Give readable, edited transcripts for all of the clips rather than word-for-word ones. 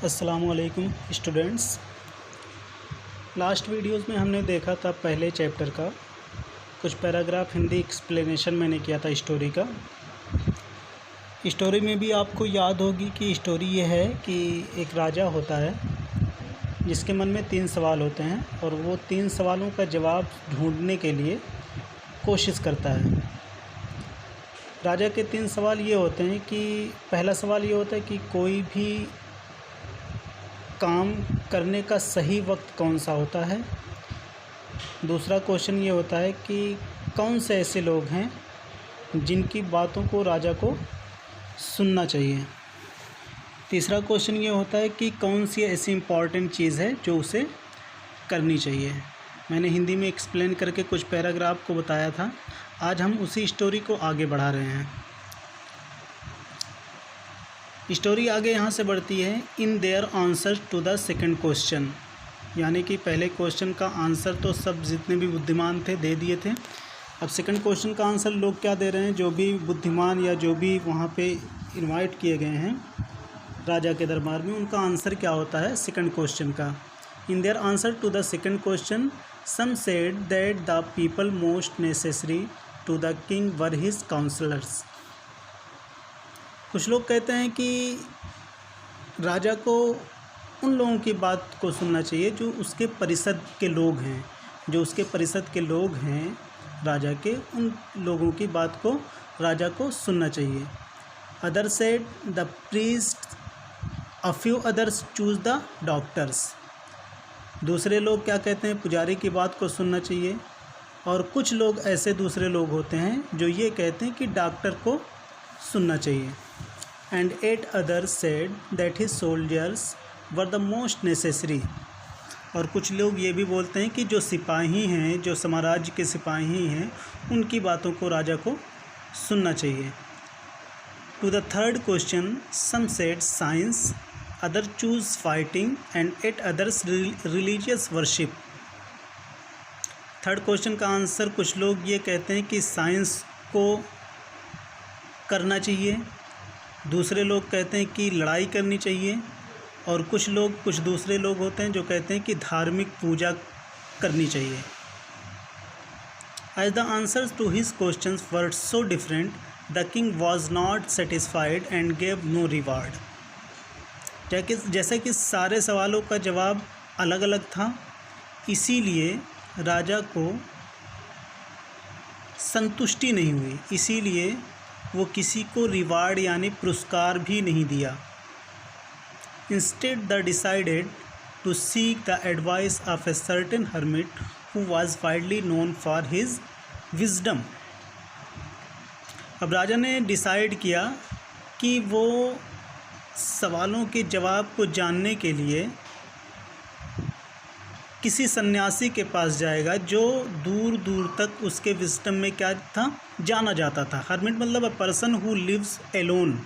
अस्सलामुअलैकुम students. Last videos में हमने देखा था पहले चैप्टर का कुछ पैराग्राफ हिंदी एक्सप्लेनेशन मैंने किया था स्टोरी का। स्टोरी में भी आपको याद होगी कि स्टोरी ये है कि एक राजा होता है जिसके मन में 3 सवाल होते हैं और वो 3 सवालों का जवाब ढूंढने के लिए कोशिश करता है। राजा के 3 सवाल ये होते हैं कि पहला सवाल ये होता है कि कोई भी काम करने का सही वक्त कौन सा होता है। दूसरा क्वेश्चन ये होता है कि कौन से ऐसे लोग हैं जिनकी बातों को राजा को सुनना चाहिए। तीसरा क्वेश्चन ये होता है कि कौन सी ऐसी इम्पॉर्टेंट चीज़ है जो उसे करनी चाहिए। मैंने हिंदी में एक्सप्लेन करके कुछ पैराग्राफ को बताया था। आज हम उसी स्टोरी को आगे बढ़ा रहे हैं। स्टोरी आगे यहाँ से बढ़ती है। In their answer to the second question, यानी कि पहले क्वेश्चन का आंसर तो सब जितने भी बुद्धिमान थे दे दिए थे। अब सेकंड क्वेश्चन का आंसर लोग क्या दे रहे हैं, जो भी बुद्धिमान या जो भी वहाँ पे इनवाइट किए गए हैं राजा के दरबार में, उनका आंसर क्या होता है सेकंड क्वेश्चन का। In their answer to the second question some said that the people most necessary to the king were his counsellors. कुछ लोग कहते हैं कि राजा को उन लोगों की बात को सुनना चाहिए जो उसके परिषद के लोग हैं, जो उसके परिषद के लोग हैं राजा के, उन लोगों की बात को राजा को सुनना चाहिए। Other said the priest, a few others choose the doctors. दूसरे लोग क्या कहते हैं, पुजारी की बात को सुनना चाहिए। और कुछ लोग ऐसे दूसरे लोग होते हैं जो ये कहते हैं कि डॉक्टर को सुनना चाहिए। And 8 others said that his soldiers were the most necessary। और कुछ लोग ये भी बोलते हैं कि जो सिपाही हैं, जो साम्राज्य के सिपाही हैं, उनकी बातों को राजा को सुनना चाहिए। To the third question some said science, other choose fighting and 8 others religious worship. Third question का आंसर कुछ लोग ये कहते हैं कि साइंस को करना चाहिए, दूसरे लोग कहते हैं कि लड़ाई करनी चाहिए, और कुछ दूसरे लोग होते हैं जो कहते हैं कि धार्मिक पूजा करनी चाहिए। As the answers to his questions were so different the king was not satisfied and gave no reward. जैसे कि सारे सवालों का जवाब अलग अलग था, इसीलिए राजा को संतुष्टि नहीं हुई, इसीलिए वो किसी को रिवार्ड यानी पुरस्कार भी नहीं दिया। Instead the decided to seek the advice of a certain hermit who was widely known for his wisdom. अब राजा ने डिसाइड किया कि वो सवालों के जवाब को जानने के लिए किसी सन्यासी के पास जाएगा जो दूर दूर तक उसके विजडम में क्या था, जाना जाता था। हर्मिट मतलब a person who lives alone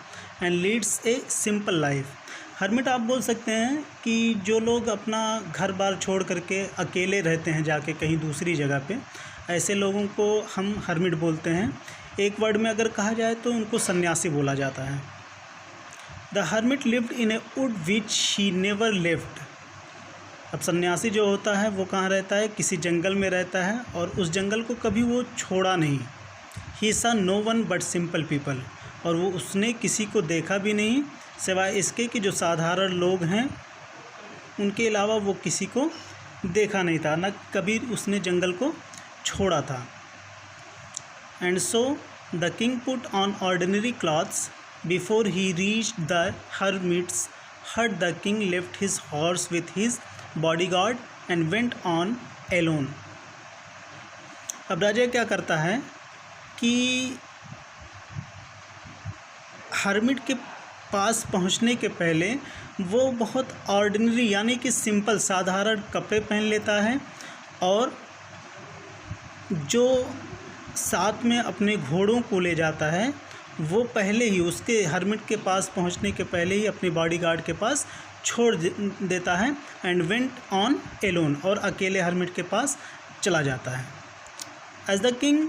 and leads a simple life. Hermit आप बोल सकते हैं कि जो लोग अपना घर बार छोड़ करके अकेले रहते हैं जाके कहीं दूसरी जगह पे, ऐसे लोगों को हम हर्मिट बोलते हैं। एक वर्ड में अगर कहा जाए तो उनको सन्यासी बोला जाता है। The hermit lived in A would which he never left. अब सन्यासी जो होता है वो कहाँ रहता है, किसी जंगल में रहता है और उस जंगल को कभी वो छोड़ा नहीं। He saw no one but simple people, और वो उसने किसी को देखा भी नहीं सिवाय इसके कि जो साधारण लोग हैं उनके अलावा वो किसी को देखा नहीं था, न कभी उसने जंगल को छोड़ा था। And so the king put on ordinary clothes before he reached the hermit's hut. The king left his horse with his bodyguard and went on alone. अब राजा क्या करता है कि हर्मिट के पास पहुंचने के पहले वो बहुत ऑर्डिनरी यानी कि सिंपल साधारण कपड़े पहन लेता है, और जो साथ में अपने घोड़ों को ले जाता है वो पहले ही उसके हर्मिट के पास पहुंचने के पहले ही अपने बॉडीगार्ड के पास छोड़ देता है। एंड वेंट ऑन एलोन, और अकेले हर्मिट के पास चला जाता है। As the king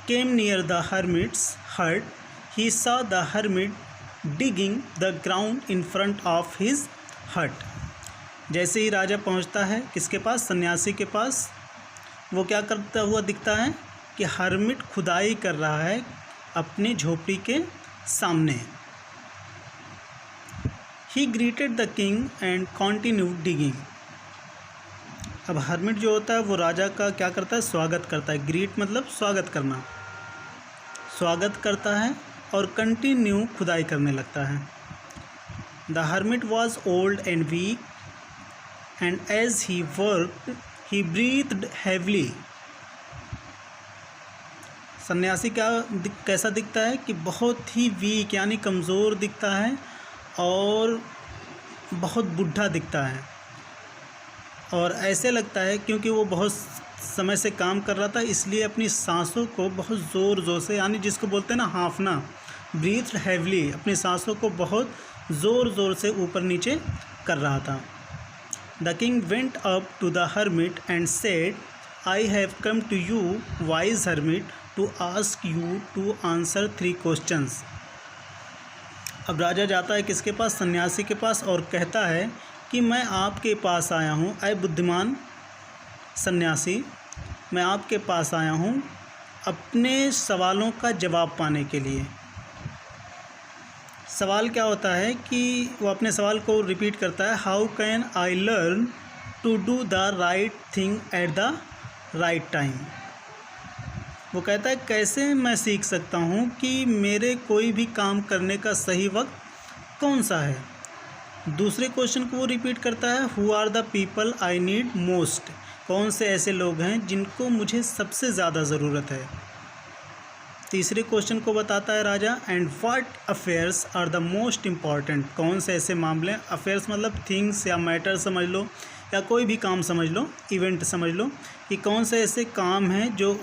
came near the hermit's hut he saw the hermit digging the ground in front of his हट। जैसे ही राजा पहुंचता है किसके पास, सन्यासी के पास, वो क्या करता हुआ दिखता है कि हर्मिट खुदाई कर रहा है अपनी झोपड़ी के सामने। ही greeted the king and continued digging. अब हर्मिट जो होता है वो राजा का क्या करता है, स्वागत करता है। ग्रीट मतलब स्वागत करना, स्वागत करता है और कंटिन्यू खुदाई करने लगता है। The hermit was old and weak and as he worked he breathed heavily. सन्यासी कैसा दिखता है कि बहुत ही वीक यानी कमज़ोर दिखता है और बहुत बुढ़ा दिखता है, और ऐसे लगता है क्योंकि वो बहुत समय से काम कर रहा था इसलिए अपनी सांसों को बहुत ज़ोर से, यानी जिसको बोलते हैं ना हाँफना, ब्रीथ्ड हैवली, अपनी सांसों को बहुत ज़ोर से ऊपर नीचे कर रहा था। The king went up to the hermit and said, I have come to you wise hermit to ask you to answer 3 questions. अब राजा जाता है किसके पास, सन्यासी के पास, और कहता है कि मैं आपके पास आया हूँ, ऐ बुद्धिमान सन्यासी, मैं आपके पास आया हूँ अपने सवालों का जवाब पाने के लिए। सवाल क्या होता है कि वो अपने सवाल को रिपीट करता है, how can I learn to do the right thing at the right time. वो कहता है कैसे मैं सीख सकता हूँ कि मेरे कोई भी काम करने का सही वक्त कौन सा है। दूसरे क्वेश्चन को वो रिपीट करता है, who are the people I need most, कौन से ऐसे लोग हैं जिनको मुझे सबसे ज़्यादा ज़रूरत है। तीसरे क्वेश्चन को बताता है राजा, and what affairs are the most important, कौन से ऐसे मामले, अफेयर्स मतलब थिंग्स या मैटर समझ लो या कोई भी काम समझ लो, इवेंट समझ लो, कि कौन से ऐसे काम हैं जो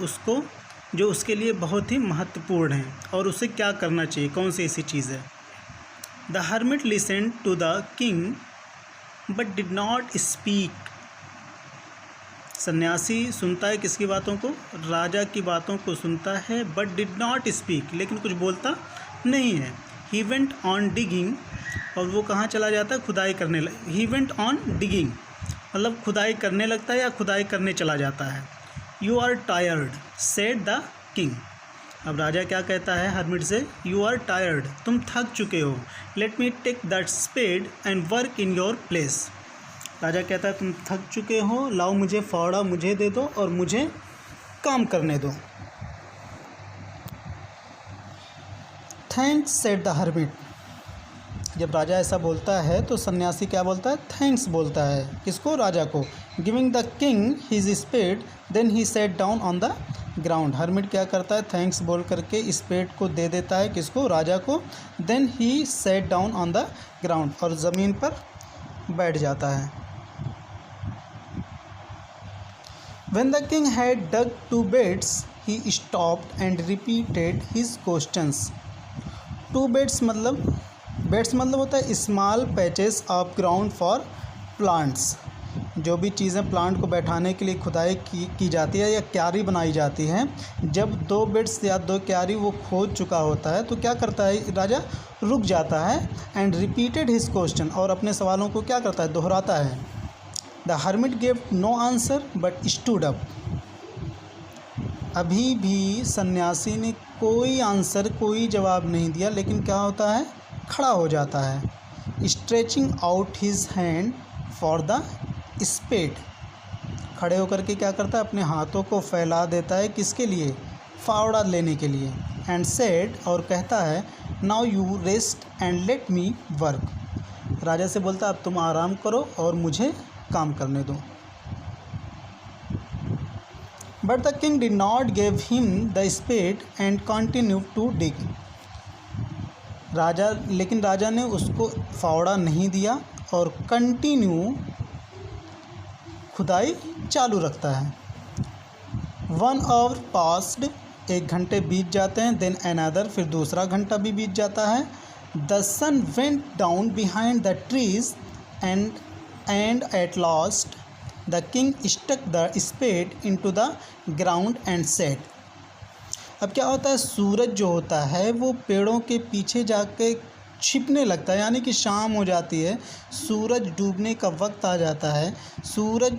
उसके लिए बहुत ही महत्वपूर्ण हैं और उसे क्या करना चाहिए, कौन सी ऐसी चीज़ है। The hermit listen to the king but did not speak. सन्यासी सुनता है किसकी बातों को, राजा की बातों को सुनता है, बट डिड नॉट स्पीक, लेकिन कुछ बोलता नहीं है। ही वेंट ऑन डिगिंग, और वो कहाँ चला जाता है, खुदाई करने ही वेंट ऑन डिगिंग मतलब खुदाई करने लगता है या खुदाई करने चला जाता है। You are tired said the king. अब राजा क्या कहता है हर्मिट से, यू आर टायर्ड, तुम थक चुके हो, let me take that spade and work in your place. राजा कहता है तुम थक चुके हो, लाओ मुझे फावड़ा मुझे दे दो और मुझे काम करने दो। Thanks said the hermit. जब राजा ऐसा बोलता है तो सन्यासी क्या बोलता है, थैंक्स बोलता है। किसको, राजा को। Giving the king his spade then he sat down on the ground. हर्मिट क्या करता है, थैंक्स बोल करके स्पेड को दे देता है, किसको, राजा को। Then he sat down on the ground, और ज़मीन पर बैठ जाता है। When the king had dug 2 beds he stopped and repeated his questions. 2 beds मतलब होता है small patches of ground for plants. जो भी चीज़ें प्लांट को बैठाने के लिए खुदाई की जाती है या क्यारी बनाई जाती हैं, जब 2 बेड्स या 2 क्यारी वो खोद चुका होता है तो क्या करता है राजा, रुक जाता है एंड रिपीटेड हिज क्वेश्चन, और अपने सवालों को क्या करता है, दोहराता है। The hermit gave no answer but stood up. अभी भी सन्यासी ने कोई आंसर, कोई जवाब नहीं दिया, लेकिन क्या होता है, खड़ा हो जाता है। Stretching out his hand for the spade. खड़े होकर के क्या करता है, अपने हाथों को फैला देता है, किसके लिए, फावड़ा लेने के लिए। एंड सेड, और कहता है, now you rest and let me work. राजा से बोलता है अब तुम आराम करो और मुझे काम करने दो। But the king did not give him the spade and continue to dig. लेकिन राजा ने उसको फावड़ा नहीं दिया और कंटिन्यू खुदाई चालू रखता है। 1 hour पास्ड, 1 घंटे बीत जाते हैं। देन अनदर, फिर दूसरा घंटा भी बीत जाता है। The sun went down behind the trees and at last the king stuck the spade into the ground and said. अब क्या होता है, सूरज जो होता है वो पेड़ों के पीछे जाके छिपने लगता है, यानी कि शाम हो जाती है, सूरज डूबने का वक्त आ जाता है, सूरज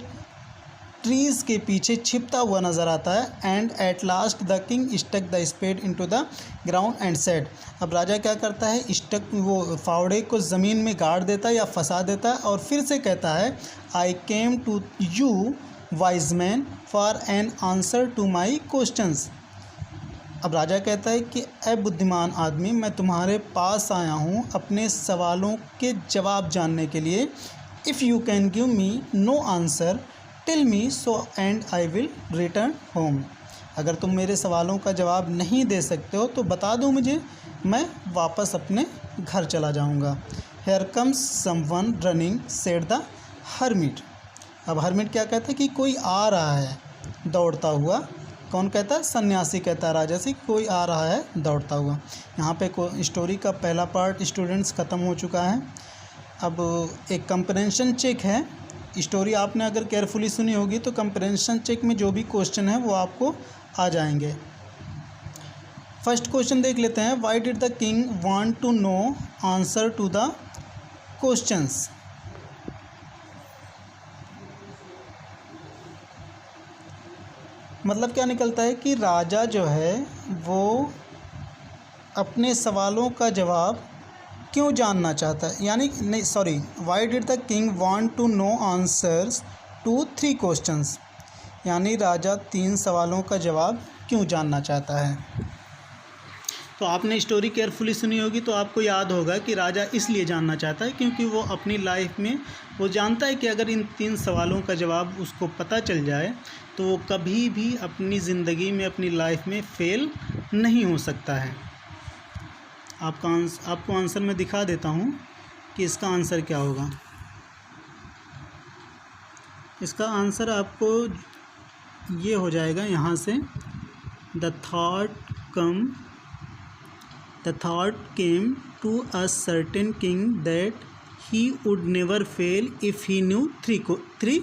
ट्रीज़ के पीछे छिपता हुआ नज़र आता है। And at last the king stuck the spade into the ground and said, अब राजा क्या करता है, स्टक वो फावड़े को ज़मीन में गाड़ देता है या फंसा देता है और फिर से कहता है I came to you wise man for an answer to my questions. अब राजा कहता है कि ए बुद्धिमान आदमी, मैं तुम्हारे पास आया हूँ अपने सवालों के जवाब जानने के लिए। If you can give me no answer tell me so and I will return home, अगर तुम मेरे सवालों का जवाब नहीं दे सकते हो तो बता दो मुझे, मैं वापस अपने घर चला जाऊँगा। Here comes someone running said the hermit, अब हर्मिट क्या कहता है कि कोई आ रहा है दौड़ता हुआ। कौन कहता है, सन्यासी कहता है राजा से, कोई आ रहा है दौड़ता हुआ। यहाँ पे स्टोरी का पहला पार्ट स्टूडेंट्स ख़त्म हो चुका है। अब एक कंप्रेंशन चेक है, स्टोरी आपने अगर केयरफुली सुनी होगी तो कंप्रेंशन चेक में जो भी क्वेश्चन है वो आपको आ जाएंगे। फर्स्ट क्वेश्चन देख लेते हैं, why did the king want to know answer to the questions. मतलब क्या निकलता है कि राजा जो है वो अपने सवालों का जवाब क्यों जानना चाहता है, यानी नहीं sorry, why did the king want to know answers to 3 questions, यानी राजा 3 सवालों का जवाब क्यों जानना चाहता है। तो आपने स्टोरी केयरफुली सुनी होगी तो आपको याद होगा कि राजा इसलिए जानना चाहता है क्योंकि वो अपनी लाइफ में वो जानता है कि अगर इन 3 सवालों का जवाब उसको पता चल जाए तो वो कभी भी अपनी ज़िंदगी में, अपनी लाइफ में फेल नहीं हो सकता है। आपको आंसर मैं दिखा देता हूँ कि इसका आंसर क्या होगा। इसका आंसर आपको ये हो जाएगा, यहाँ से the thought came to a certain king that he would never fail if he knew three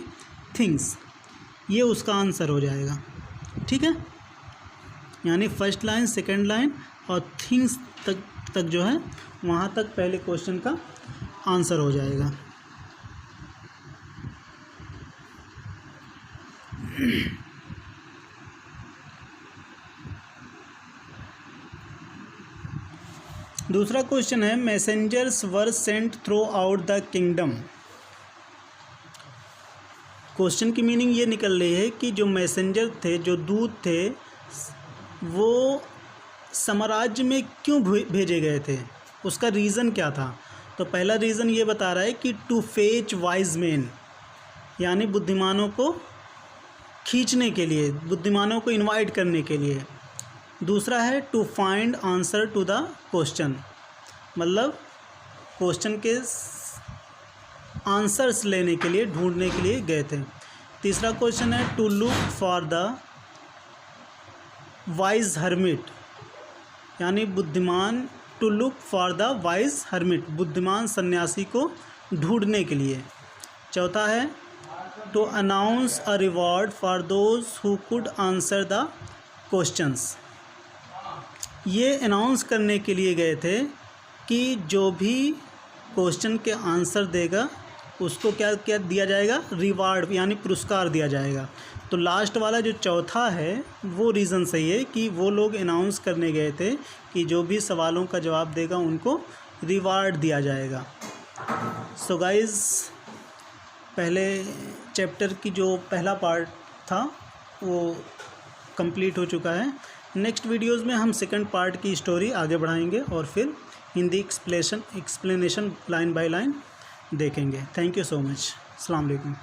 things, ये उसका आंसर हो जाएगा। ठीक है, यानी फर्स्ट लाइन, सेकंड लाइन और थिंग्स तक जो है वहाँ तक पहले क्वेश्चन का आंसर हो जाएगा। दूसरा क्वेश्चन है, messengers were sent through out the kingdom. Question की मीनिंग ये निकल रही है कि जो मैसेंजर थे, जो दूत थे, वो साम्राज्य में क्यों भेजे गए थे, उसका रीज़न क्या था। तो पहला रीज़न ये बता रहा है कि टू फेच वाइज मैन, यानी बुद्धिमानों को खींचने के लिए, बुद्धिमानों को इनवाइट करने के लिए। दूसरा है to find answer to the question, मतलब क्वेश्चन के आंसर्स लेने के लिए, ढूंढने के लिए गए थे। तीसरा क्वेश्चन है to look for the wise hermit, यानी बुद्धिमान, to look for the wise hermit, बुद्धिमान सन्यासी को ढूंढने के लिए। चौथा है to announce a reward for those who could answer the questions, ये अनाउंस करने के लिए गए थे कि जो भी क्वेश्चन के आंसर देगा उसको क्या क्या दिया जाएगा, रिवार्ड यानी पुरस्कार दिया जाएगा। तो लास्ट वाला जो चौथा है वो रीज़न सही है कि वो लोग अनाउंस करने गए थे कि जो भी सवालों का जवाब देगा उनको रिवार्ड दिया जाएगा। सो गाइज़, पहले चैप्टर की जो पहला पार्ट था वो कंप्लीट हो चुका है। नेक्स्ट वीडियोस में हम सेकंड पार्ट की स्टोरी आगे बढ़ाएंगे और फिर Hindi explanation line by line देखेंगे। Thank you so much. अस्सलाम वालेकुम।